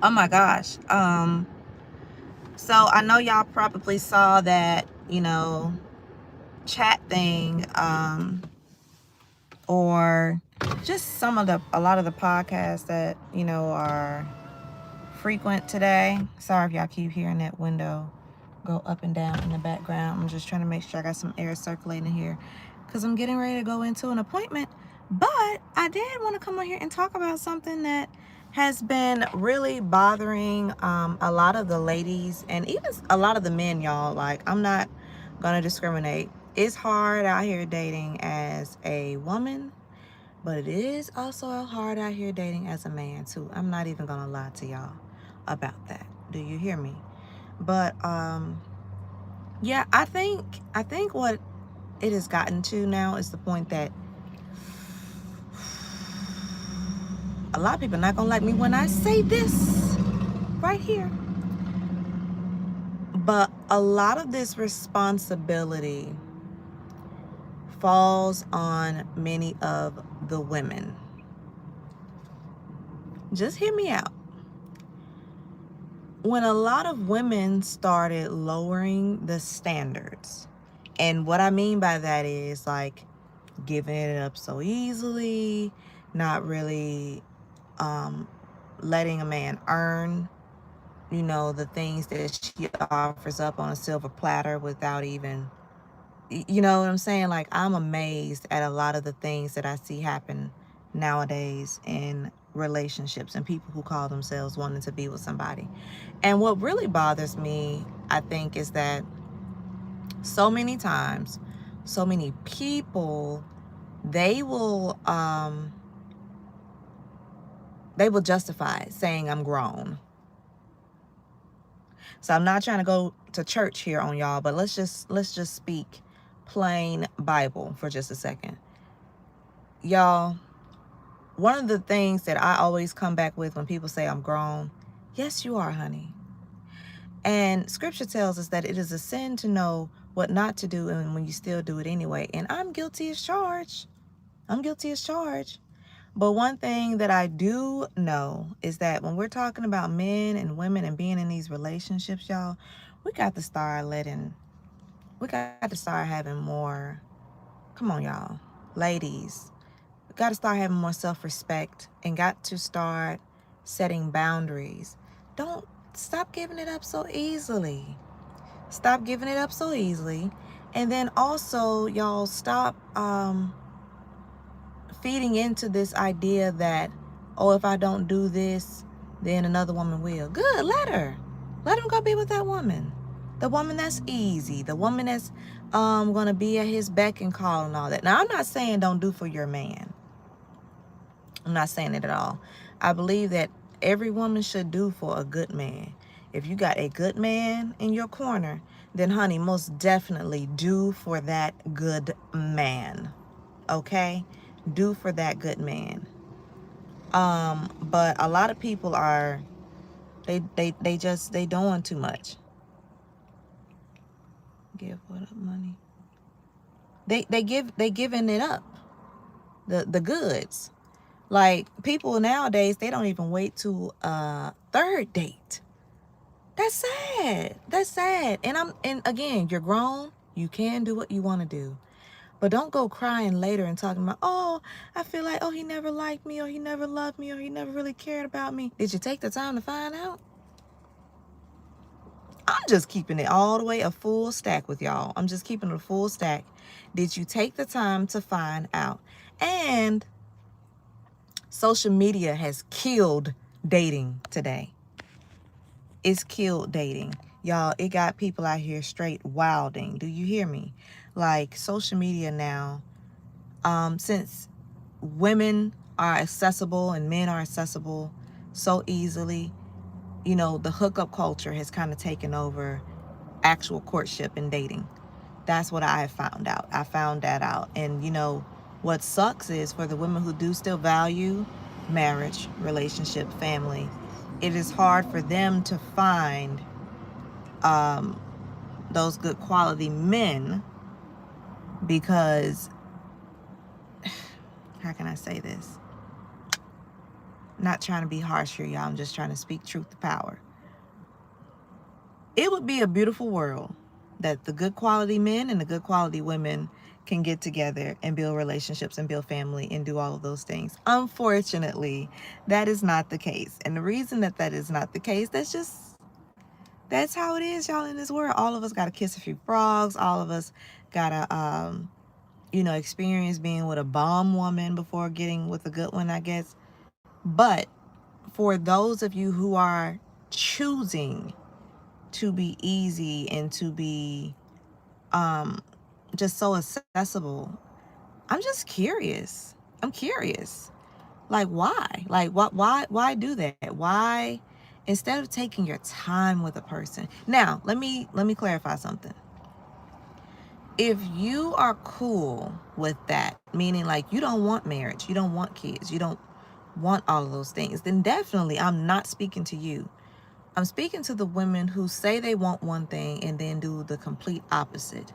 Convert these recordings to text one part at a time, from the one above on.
Oh my gosh. So I know y'all probably saw that, chat thing, or just a lot of the podcasts that, are frequent today. Sorry if y'all keep hearing that window go up and down in the background. I'm just trying to make sure I got some air circulating here because I'm getting ready to go into an appointment. But I did want to come on here and talk about something that has been really bothering a lot of the ladies and even a lot of the men, y'all. Like, I'm not gonna discriminate. It's hard out here dating as a woman, but it is also hard out here dating as a man too. I'm not even gonna lie to y'all about that. Do you hear me? But yeah, I think what it has gotten to now is the point that a lot of people are not gonna like me when I say this right here. But a lot of this responsibility falls on many of the women. Just hear me out. When a lot of women started lowering the standards, and what I mean by that is like giving it up so easily, not really letting a man earn, the things that she offers up on a silver platter without even, you know what I'm saying? Like, I'm amazed at a lot of the things that I see happen nowadays in relationships and people who call themselves wanting to be with somebody. And what really bothers me, I think, is that so many times, so many people, they will justify it, saying I'm grown. So I'm not trying to go to church here on y'all, but let's just speak plain Bible for just a second. Y'all, one of the things that I always come back with when people say I'm grown, yes, you are, honey. And scripture tells us that it is a sin to know what not to do and when you still do it anyway. And I'm guilty as charged. I'm guilty as charged. But one thing that I do know is that when we're talking about men and women and being in these relationships, y'all, we got to start having more, come on, y'all, ladies, we got to start having more self-respect and got to start setting boundaries. Don't stop giving it up so easily. Stop giving it up so easily. And then also, y'all, stop feeding into this idea that, oh, if I don't do this, then another woman will. Good, let him go be with that woman. The woman that's easy, the woman that's gonna be at his beck and call and all that. Now, I'm not saying don't do for your man. I'm not saying it at all. I believe that every woman should do for a good man. If you got a good man in your corner, then honey, most definitely do for that good man. Okay? Do for that good man. But a lot of people are they doing too much. Give what up money? They giving it up. The goods. Like, people nowadays, they don't even wait to a third date. That's sad. That's sad. And again, you're grown. You can do what you want to do. But don't go crying later and talking about, oh, I feel like, oh, he never liked me, or he never loved me, or he never really cared about me. Did you take the time to find out? I'm just keeping it all the way a full stack with y'all. I'm just keeping it a full stack. Did you take the time to find out? And social media has killed dating today. It's killed dating. Y'all, it got people out here straight wilding. Do you hear me? Like, social media now, since women are accessible and men are accessible so easily, the hookup culture has kind of taken over actual courtship and dating. That's what I found out. I found that out. And what sucks is for the women who do still value marriage, relationship, family, it is hard for them to find those good quality men because, how can I say this? not trying to be harsh here, y'all. I'm just trying to speak truth to power. It would be a beautiful world that the good quality men and the good quality women can get together and build relationships and build family and do all of those things. Unfortunately, that is not the case. And the reason that that is not the case, that's how it is, y'all, in this world. All of us got to kiss a few frogs. All of us got to, experience being with a bomb woman before getting with a good one, I guess. But for those of you who are choosing to be easy and to be just so accessible, I'm just curious. I'm curious. Like, why? Like, why do that? Why, instead of taking your time with a person? Now, let me clarify something. If you are cool with that, meaning like you don't want marriage, you don't want kids, you don't want all of those things, then definitely I'm not speaking to you. I'm speaking to the women who say they want one thing and then do the complete opposite.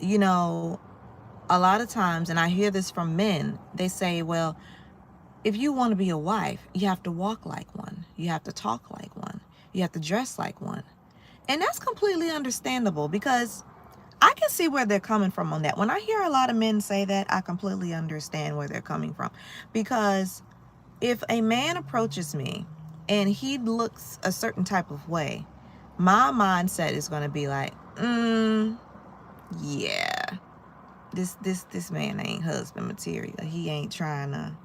You know, a lot of times, and I hear this from men, they say, well, if you want to be a wife, you have to walk like one, you have to talk like one, you have to dress like one. And that's completely understandable, because I can see where they're coming from on that. When I hear a lot of men say that, I completely understand where they're coming from. Because if a man approaches me and he looks a certain type of way, my mindset is going to be like, yeah, this man ain't husband material. He ain't trying to,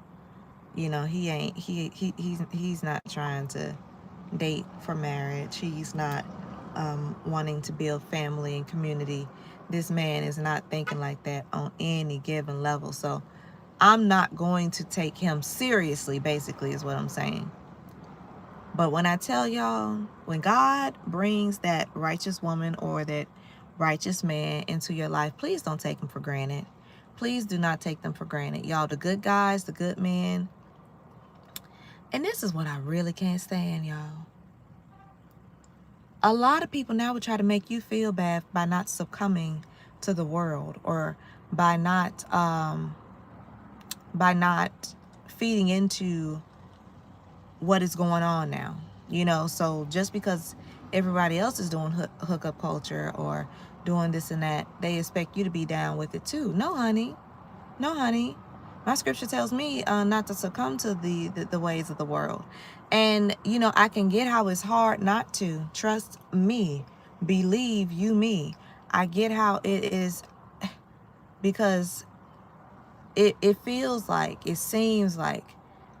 he's not trying to date for marriage. He's not wanting to build family and community. This man is not thinking like that on any given level. So I'm not going to take him seriously, basically, is what I'm saying. But when I tell y'all, when God brings that righteous woman or that righteous man into your life, please don't take them for granted. Please do not take them for granted. Y'all, the good guys, the good men. And this is what I really can't stand, y'all. A lot of people now would try to make you feel bad by not succumbing to the world, or by not feeding into what is going on now. So just because everybody else is doing hookup culture or doing this and that, they expect you to be down with it too. No, honey. No, honey. My scripture tells me not to succumb to the ways of the world. And, I can get how it's hard not to. Trust me. Believe you me. I get how it is, because it feels like, it seems like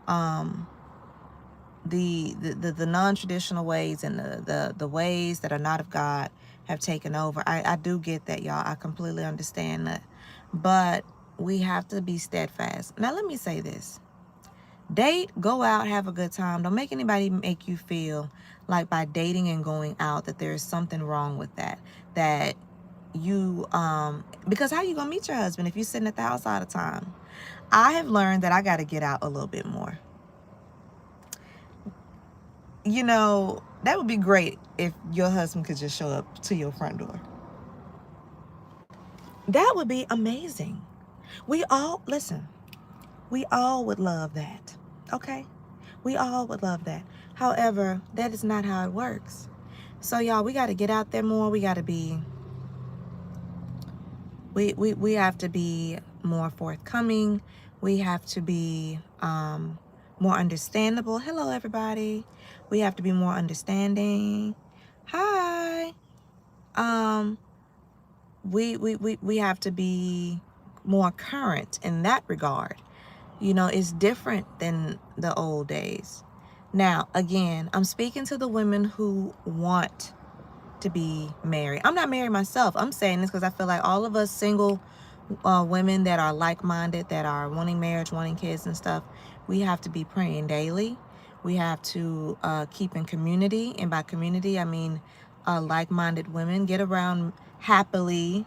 the non-traditional ways and the ways that are not of God have taken over. I do get that, y'all. I completely understand that. But we have to be steadfast. Now, let me say this. Date, go out, have a good time. Don't make anybody make you feel like by dating and going out that there's something wrong with that. That you, because how you gonna meet your husband if you're sitting at the house all the time? I have learned that I got to get out a little bit more. That would be great if your husband could just show up to your front door. That would be amazing. We all would love that. Okay? We all would love that. However, that is not how it works. So y'all, we got to get out there more. We got to be, we have to be more forthcoming. We have to be more understandable. Hello, everybody. We have to be more understanding. Hi. We have to be more current in that regard. It's different than the old days. Now, again, I'm speaking to the women who want to be married. I'm not married myself. I'm saying this because I feel like all of us single women that are like-minded, that are wanting marriage, wanting kids and stuff, we have to be praying daily. We have to keep in community. And by community, I mean like-minded women. Get around happily,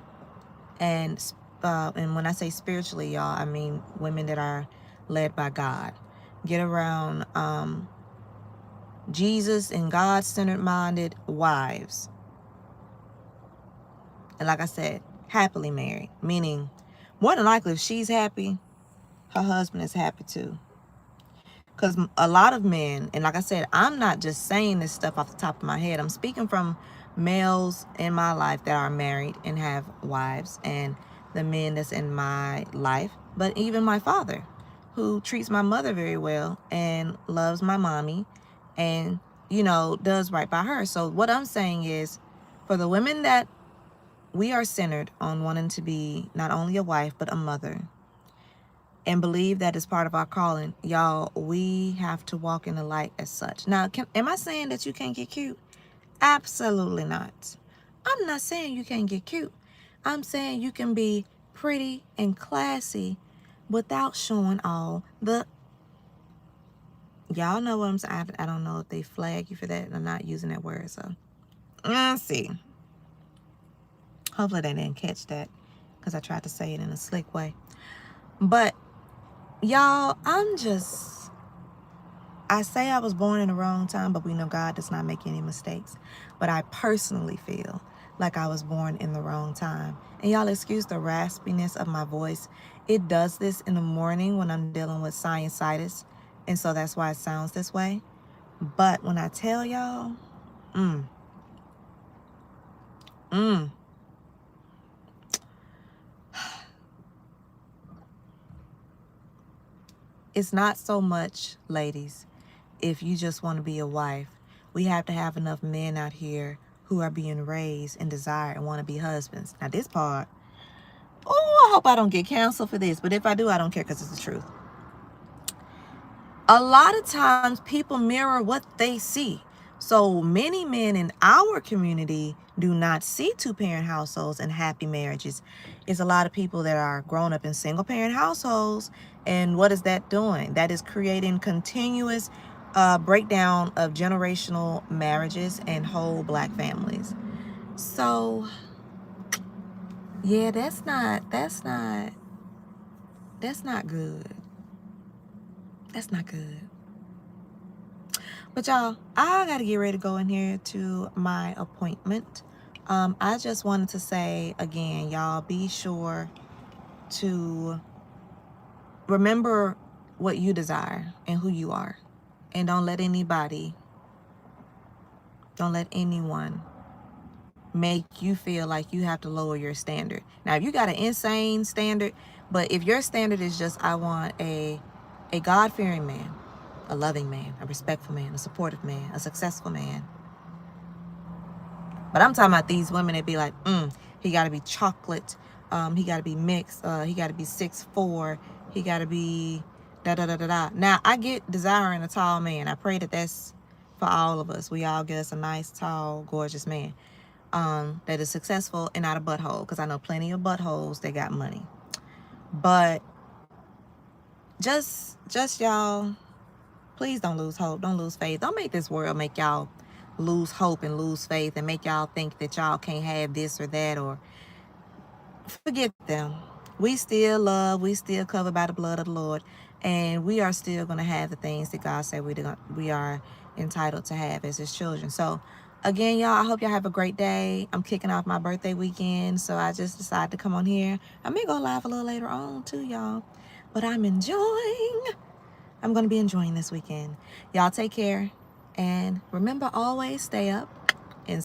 and when I say spiritually, y'all, I mean women that are led by God. Get around Jesus and God-centered minded wives. And like I said, happily married, meaning more than likely if she's happy, her husband is happy too. Because a lot of men, and like I said, I'm not just saying this stuff off the top of my head. I'm speaking from males in my life that are married and have wives, and the men that's in my life, but even my father, who treats my mother very well and loves my mommy and, you know, does right by her. So what I'm saying is, for the women that we are centered on wanting to be not only a wife, but a mother, and believe that is part of our calling, y'all, we have to walk in the light as such. Now, am I saying that you can't get cute? Absolutely not. I'm not saying you can't get cute. I'm saying you can be pretty and classy without showing all the... Y'all know what I'm saying. I don't know if they flag you for that. I'm not using that word, so let's see. Hopefully they didn't catch that, because I tried to say it in a slick way. But y'all, I say I was born in the wrong time, but we know God does not make any mistakes. But I personally feel like I was born in the wrong time. And y'all excuse the raspiness of my voice. It does this in the morning when I'm dealing with sinusitis, and so that's why it sounds this way. But when I tell y'all, it's not so much, ladies, if you just want to be a wife. We have to have enough men out here who are being raised and desire and want to be husbands. Now this part, oh, I hope I don't get canceled for this, but if I do, I don't care, because it's the truth. A lot of times people mirror what they see. So many men in our community do not see two-parent households and happy marriages. It's a lot of people that are grown up in single-parent households. And what is that doing? That is creating continuous breakdown of generational marriages and whole Black families. So yeah, that's not good. That's not good. But y'all, I gotta get ready to go in here to my appointment. I just wanted to say again, y'all, be sure to remember what you desire and who you are. And don't let anyone make you feel like you have to lower your standard. Now, if you got an insane standard, but if your standard is just, I want a God-fearing man, a loving man, a respectful man, a supportive man, a successful man. But I'm talking about these women that be like, he got to be chocolate. He got to be mixed. He got to be 6'4". He got to be da-da-da-da-da. Now, I get desiring a tall man. I pray that that's for all of us. We all get us a nice, tall, gorgeous man that is successful and not a butthole. Because I know plenty of buttholes that got money. But just y'all, please don't lose hope. Don't lose faith. Don't make this world make y'all lose hope and lose faith and make y'all think that y'all can't have this or that, or forget them. We still love, we still covered by the blood of the Lord, and we are still going to have the things that God said we are entitled to have as his children. So again, y'all, I hope y'all have a great day. I'm kicking off my birthday weekend, so I just decided to come on here. I may go live a little later on too, y'all, but I'm going to be enjoying this weekend. Y'all take care, and remember, always stay up,